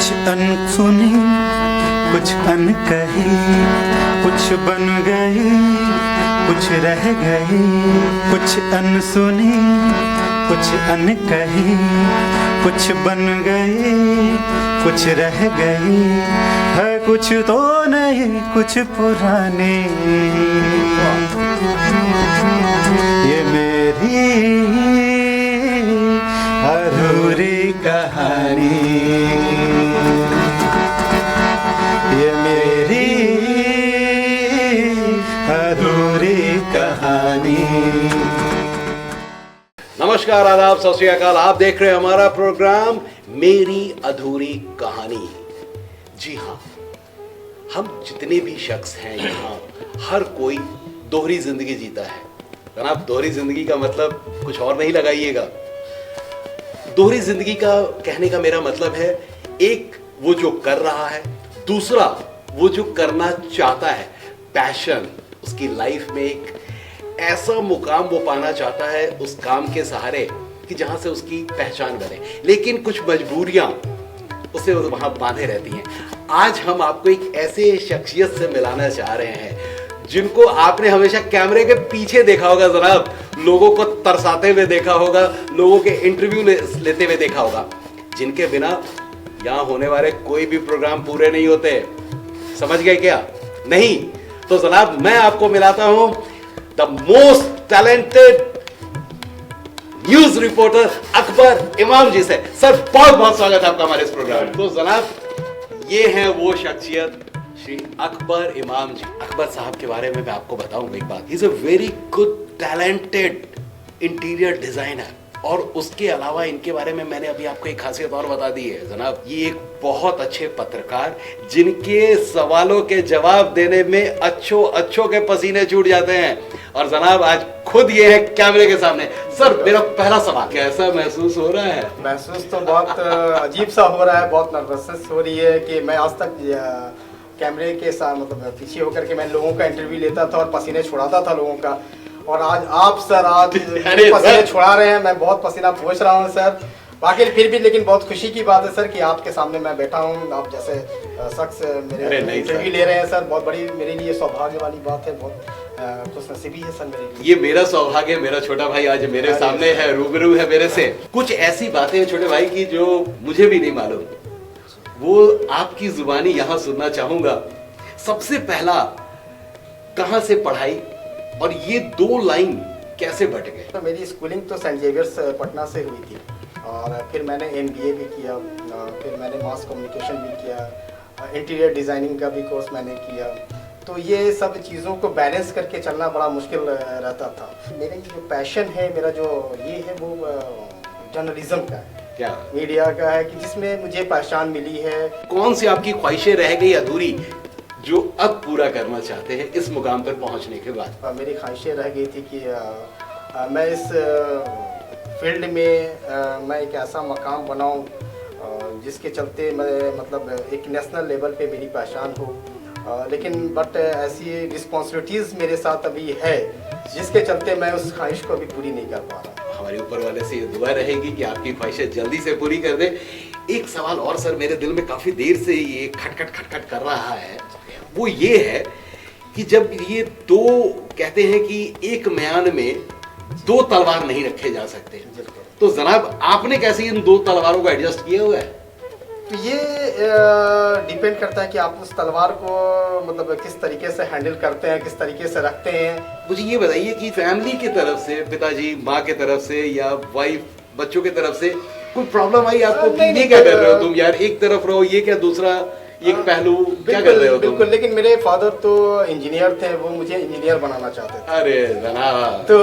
कुछ अनसुनी कुछ अनकही, कुछ बन गई कुछ रह गई। कुछ अनसुनी कुछ अनकही, कुछ बन गई कुछ रह गई। है कुछ तो नहीं कुछ पुरानी, ये मेरी अधूरी कहानी, ये मेरी अधूरी कहानी। नमस्कार, आदाब, सत श्री अकाल। आप देख रहे हैं हमारा प्रोग्राम मेरी अधूरी कहानी। जी हाँ, हम जितने भी शख्स हैं यहाँ, हर कोई दोहरी जिंदगी जीता है। जनाब, दोहरी जिंदगी का मतलब कुछ और नहीं लगाइएगा। दोहरी जिंदगी का कहने का मेरा मतलब है, एक वो जो कर रहा है, दूसरा वो जो करना चाहता है। पैशन, उसकी लाइफ में एक ऐसा मुकाम वो पाना चाहता है उस काम के सहारे कि जहां से उसकी पहचान बने, लेकिन कुछ मजबूरियां उसे वहां बांधे रहती हैं। आज हम आपको एक ऐसे शख्सियत से मिलाना चाह रहे हैं जिनको आपने हमेशा कैमरे के पीछे देखा होगा, जनाब, लोगों को तरसाते हुए देखा होगा, लोगों के इंटरव्यू लेते हुए देखा होगा, जिनके बिना यहां होने वाले कोई भी प्रोग्राम पूरे नहीं होते। समझ गए क्या? नहीं तो जनाब, मैं आपको मिलाता हूं the most talented news reporter Akbar इमाम जी से। सर, बहुत बहुत स्वागत है आपका हमारे इस प्रोग्राम। तो जनाब, ये है वो शख्सियत श्री अकबर इमाम जी। अकबर साहब के बारे में मैं आपको बताऊंगा एक बात। He is a very good talented interior designer, और उसके अलावा इनके बारे में मैंने अभी आपको एक खासियत और बता दी है जनाब। ये एक बहुत अच्छे पत्रकार, जिनके सवालों के जवाब देने में अच्छों के पसीने छूट जाते हैं। और जनाब, आज खुद ये है कैमरे के सामने। सर, मेरा पहला सवाल, कैसा महसूस हो रहा है? महसूस तो बहुत अजीब सा हो रहा है, बहुत नर्वसनेस हो रही है कि मैं आज तक कैमरे के साथ मतलब पीछे होकर के मैं लोगों का इंटरव्यू लेता था और पसीने छुड़ाता था लोगों का, और आज आप सर आज पसीने छुड़ा रहे हैं। मैं बहुत पसीना पोंछ रहा हूँ सर, बाकी फिर भी लेकिन बहुत खुशी की बात है सर कि आपके सामने मैं बैठा हूँ, आप जैसे शख्स मेरे इंटरव्यू ले रहे हैं सर। बहुत बड़ी मेरे लिए सौभाग्य वाली बात है, बहुत खुशनसीबी है सर मेरे लिए। ये मेरा सौभाग्य, मेरा छोटा भाई आज मेरे सामने है, रूबरू है मेरे से। कुछ ऐसी बातें हैं छोटे भाई की जो मुझे भी नहीं मालूम, वो आपकी जुबानी यहाँ सुनना चाहूंगा। सबसे पहला, कहाँ से पढ़ाई और ये दो लाइन कैसे बट गए? तो मेरी स्कूलिंग तो सेंट जेवियर्स पटना से हुई थी, और फिर मैंने MBA भी किया, फिर मैंने मास कम्युनिकेशन भी किया, इंटीरियर डिज़ाइनिंग का भी कोर्स मैंने किया। तो ये सब चीज़ों को बैलेंस करके चलना बड़ा मुश्किल रहता था। मेरा जो पैशन है, मेरा जो ये है वो जर्नलिज्म का है, क्या मीडिया का है, कि जिसमें मुझे पहचान मिली है। कौन सी आपकी ख्वाहिशें रह गई अधूरी जो अब पूरा करना चाहते हैं इस मुकाम पर पहुंचने के बाद? मेरी ख्वाहिशें रह गई थी कि मैं इस फील्ड में मैं एक ऐसा मकाम बनाऊं जिसके चलते मैं मतलब एक नेशनल लेवल पे मेरी पहचान हो। लेकिन बट ऐसी रिस्पॉन्सिबिलिटीज़ मेरे साथ अभी है जिसके चलते मैं उस ख्वाहिश को अभी पूरी नहीं कर पा रहा। हमारे ऊपर वाले से ये दुआ रहेगी कि आपकी ख्वाहिशें जल्दी से पूरी कर दे। एक सवाल और सर, मेरे दिल में काफी देर से ये खटखट कर रहा है, वो ये है कि जब ये दो कहते हैं कि एक म्यान में दो तलवार नहीं रखे जा सकते, तो जनाब आपने कैसे इन दो तलवारों को एडजस्ट किया हुआ है? तो ये डिपेंड करता है कि आप उस तलवार को मतलब किस तरीके से हैंडल करते हैं, किस तरीके से रखते हैं। मुझे ये बताइए कि फैमिली की तरफ से, पिताजी, माँ की तरफ से या वाइफ, बच्चों की तरफ से कोई प्रॉब्लम आई आपको कि ये क्या कर रहे हो तुम यार, एक तरफ रहो, ये क्या दूसरा एक पहलू क्या कर रहे हो तुम? बिल्कुल, लेकिन मेरे फादर तो इंजीनियर थे, वो मुझे इंजीनियर बनाना चाहते थे। अरे जनाब, तो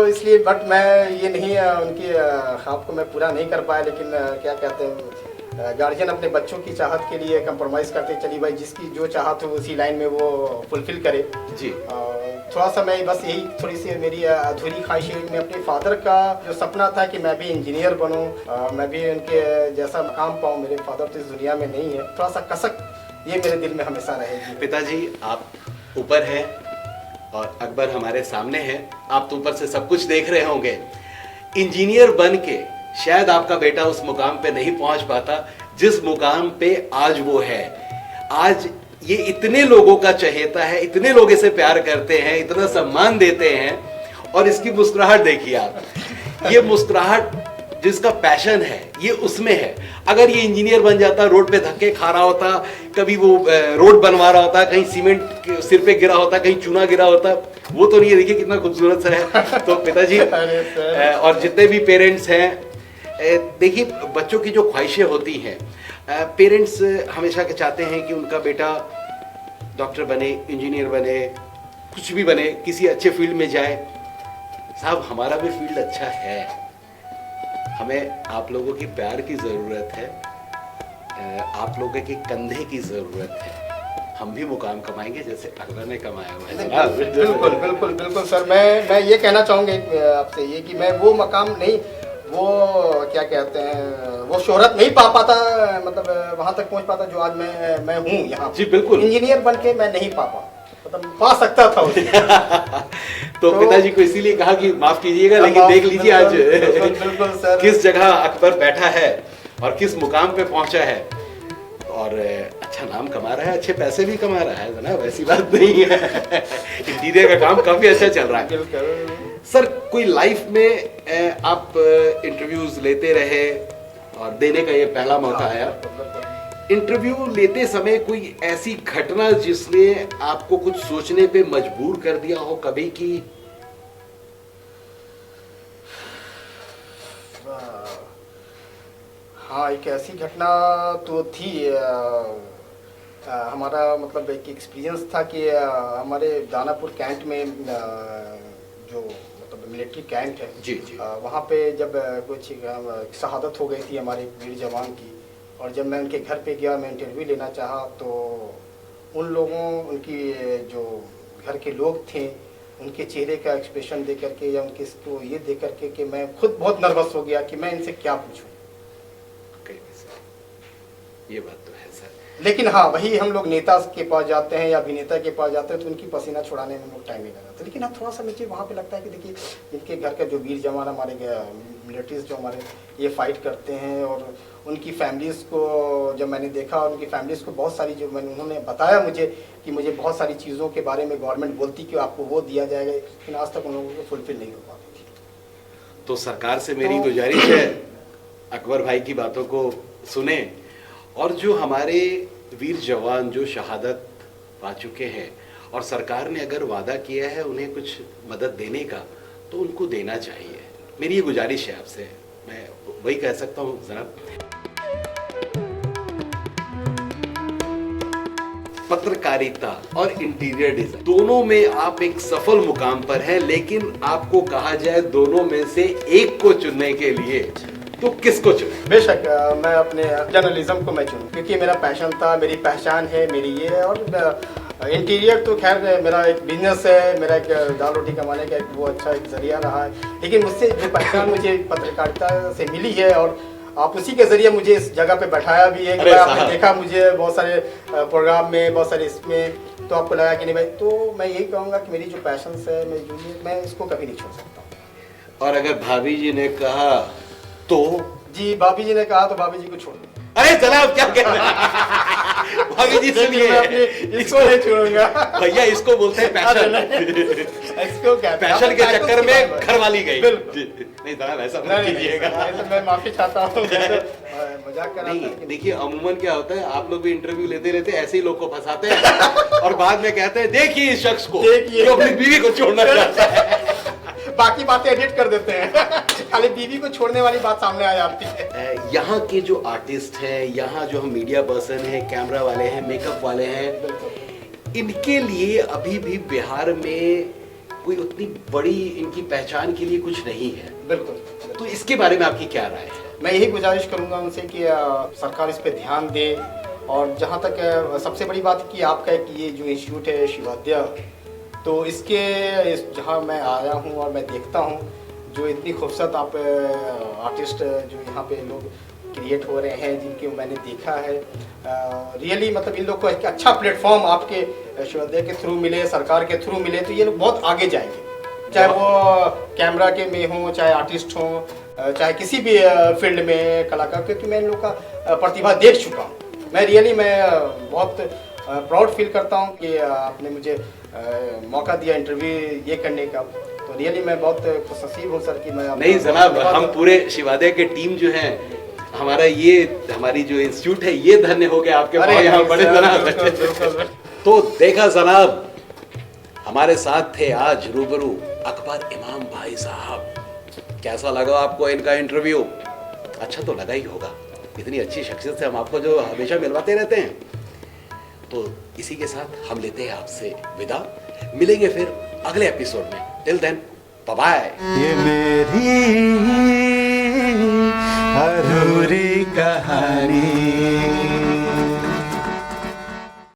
इसलिए बट मैं ये नहीं उनकी ख्वाब को मैं पूरा नहीं कर पाया। लेकिन क्या कहते हैं, गार्जियन अपने बच्चों की चाहत के लिए कंप्रोमाइज़ करते, चलिए भाई जिसकी जो चाहत हो उसी लाइन में वो फुलफिल करे जी। थोड़ा सा मैं बस यही थोड़ी सी मेरी अधूरी ख्वाहिश है, मैं अपने फादर का जो सपना था कि मैं भी इंजीनियर बनूं, मैं भी उनके जैसा मकाम पाऊं। मेरे फादर तो इस दुनिया में नहीं है, थोड़ा सा कसक ये मेरे दिल में हमेशा रहेगी। पिताजी आप ऊपर हैं और अकबर हमारे सामने है, आप तो ऊपर से सब कुछ देख रहे होंगे। इंजीनियर बन के शायद आपका बेटा उस मुकाम पे नहीं पहुंच पाता जिस मुकाम पे आज वो है, आज ये इतने लोगों का चहेता है, इतने लोग इसे प्यार करते हैं, इतना सम्मान देते हैं, और इसकी मुस्कुराहट देखिए आप, ये मुस्कुराहट जिसका पैशन है ये उसमें है। अगर ये इंजीनियर बन जाता, रोड पे धक्के खा रहा होता, कभी वो रोड बनवा रहा होता, कहीं सीमेंट सिर पे गिरा होता, कहीं चूना गिरा होता, वो तो नहीं है। देखिए कितना खूबसूरत सा है। तो पिताजी और जितने भी पेरेंट्स हैं, देखिए बच्चों की जो ख्वाहिशें होती हैं, पेरेंट्स हमेशा के चाहते हैं कि उनका बेटा डॉक्टर बने, इंजीनियर बने, कुछ भी बने, किसी अच्छे फील्ड में जाए। साहब हमारा भी फील्ड अच्छा है, हमें आप लोगों की प्यार की ज़रूरत है, आप लोगों के कंधे की ज़रूरत है। हम भी मुकाम कमाएंगे जैसे अकबर ने कमाया हुआ है। बिल्कुल बिल्कुल बिल्कुल सर, मैं ये कहना चाहूँगी आपसे ये कि मैं वो मकाम नहीं, वो क्या कहते हैं, वो शोहरत नहीं पा पाता, मतलब वहाँ तक पहुँच पाता जो आज मैं हूँ यहाँ। जी बिल्कुल। इंजीनियर बन के मैं नहीं पा मतलब पा सकता था उसे। तो पिताजी को इसीलिए कहा कि माफ कीजिएगा, लेकिन देख लीजिए आज बिल्कुल सर, किस जगह अकबर बैठा है और किस मुकाम पे पहुंचा है, और अच्छा नाम कमा रहा है, अच्छे पैसे भी कमा रहा है ना, वैसी बात नहीं है। इंटीरियर का काम काफी अच्छा चल रहा है। सर कोई लाइफ में आप इंटरव्यूज लेते रहे और देने का ये पहला मौका आया, इंटरव्यू लेते समय कोई ऐसी घटना जिसने आपको कुछ सोचने पे मजबूर कर दिया हो कभी की? हाँ, एक ऐसी घटना तो थी। हमारा मतलब एक एक्सपीरियंस था कि हमारे दानापुर कैंट में जो मतलब मिलिट्री कैंट है, जी जी, वहाँ पे जब कुछ शहादत हो गई थी हमारे वीर जवान की, और जब मैं उनके घर पे गया, मैं इंटरव्यू लेना चाहा, तो उन लोगों, उनकी जो घर के लोग थे, उनके चेहरे का एक्सप्रेशन देख करके या उनके इसको ये देख करके कि मैं खुद बहुत नर्वस हो गया कि मैं इनसे क्या पूछूं। ये बात तो है सर। लेकिन हाँ, वही हम लोग नेता के पास जाते हैं या अभिनेता के पास जाते हैं तो उनकी पसीना छुड़ाने में लोग टाइम नहीं लगाते। लेकिन हाँ, थोड़ा सा मुझे वहाँ पे लगता है कि देखिए इनके घर का जो वीर जवान हमारे मिलिट्रीज जो हमारे ये फाइट करते हैं, और उनकी फैमिलीज़ को जब मैंने देखा, उनकी फैमिलीज़ को बहुत सारी जो मैंने उन्होंने बताया मुझे कि मुझे बहुत सारी चीज़ों के बारे में गवर्नमेंट बोलती कि आपको वो दिया जाएगा, लेकिन आज तक उन लोगों को फुलफिल नहीं हो पाती थी। तो सरकार से मेरी गुजारिश है, अकबर भाई की बातों को सुने, और जो हमारे वीर जवान जो शहादत पा चुके हैं और सरकार ने अगर वादा किया है उन्हें कुछ मदद देने का, तो उनको देना चाहिए। मेरी ये गुजारिश है आपसे, मैं वही कह सकता हूँ जनाब। पत्रकारिता और इंटीरियर डिजाइन दोनों में आप एक सफल मुकाम पर हैं, लेकिन आपको कहा जाए दोनों में से एक को चुनने के लिए तो किसको चुने? बेशक मैं अपने जर्नलिज्म को मैं चुनूं, क्योंकि मेरा पैशन था, मेरी पहचान है, मेरी ये है। और इंटीरियर तो खैर मेरा एक बिजनेस है, मेरा एक दाल रोटी कमाने का एक वो अच्छा एक जरिया रहा है, लेकिन मुझसे जो पहचान मुझे पत्रकारिता से मिली है, और आप उसी के जरिए मुझे इस जगह पे बैठाया भी है कि आपने देखा मुझे बहुत सारे प्रोग्राम में, बहुत सारे इसमें, तो आपको लगा कि नहीं भाई, तो मैं यही कहूँगा कि मेरी जो पैशन है, मैं इसको कभी नहीं छोड़ सकता। और अगर भाभी जी ने कहा तो? जी, भाभी जी ने कहा तो भाभी जी को छोड़ दो। अरे जनाब क्या कह रहे हैं? भाभी जी सुनिए, इसको नहीं छोड़ूंगा भैया, इसको बोलते हैं पैशन। इसको क्या पैशन के चक्कर में घर वाली गई। नहीं जनाब ऐसा मत कीजिएगा, मैं माफी चाहता हूँ, मजाक कर रहा था। देखिए अमूमन क्या होता है, आप लोग भी इंटरव्यू लेते रहते ऐसे ही लोग को फंसाते हैं और बाद में कहते हैं देखिए इस शख्स को जो अपनी बीवी को छोड़ना चाहता है, बाकी बातें एडिट कर देते हैं, खाली बीवी को छोड़ने वाली बात सामने आ जाती है। यहाँ के जो आर्टिस्ट हैं, यहाँ जो हम मीडिया पर्सन हैं, कैमरा वाले हैं, मेकअप वाले हैं, इनके लिए अभी भी बिहार में कोई उतनी बड़ी इनकी पहचान के लिए कुछ नहीं है। बिल्कुल। तो इसके बारे में आपकी क्या राय है? मैं यही गुजारिश करूंगा उनसे कि सरकार इस पे ध्यान दे, और जहाँ तक सबसे बड़ी बात है कि आपका एक ये जो इंस्टीट्यूट है शिवाद्या, तो इसके जहाँ मैं आया हूँ और मैं देखता हूँ जो इतनी खूबसूरत आप आर्टिस्ट जो यहाँ पे लोग क्रिएट हो रहे हैं, जिनके मैंने देखा है, रियली मतलब इन लोग को एक अच्छा प्लेटफॉर्म आपके शिवाद्या के थ्रू मिले, सरकार के थ्रू मिले, तो ये लोग बहुत आगे जाएंगे, चाहे वो कैमरा के में हो, चाहे आर्टिस्ट हो, चाहे किसी भी फील्ड में कलाकार, क्योंकि मैं इन लोग का प्रतिभा देख चुका हूँ। मैं रियली बहुत प्राउड फील करता हूँ कि आपने मुझे मौका दिया इंटरव्यू ये करने का। तो रियली मैं बहुत खुशनसीब हूँ सर कि मैं नहीं जनाब, हम पूरे शिवादय के टीम जो है, हमारा ये हमारी जो इंस्टीट्यूट है ये धन्य हो गया आपके पास यहाँ बड़े जनाब। तो देखा जनाब, हमारे साथ थे आज रूबरू अकबर इमाम भाई साहब। कैसा लगा आपको इनका इंटरव्यू? अच्छा तो लगा ही होगा, इतनी अच्छी शख्सियत से हम आपको जो हमेशा मिलवाते रहते हैं। तो इसी के साथ हम लेते हैं आपसे विदा, मिलेंगे फिर अगले एपिसोड में। Till then bye bye. ये मेरी अधूरी कहानी।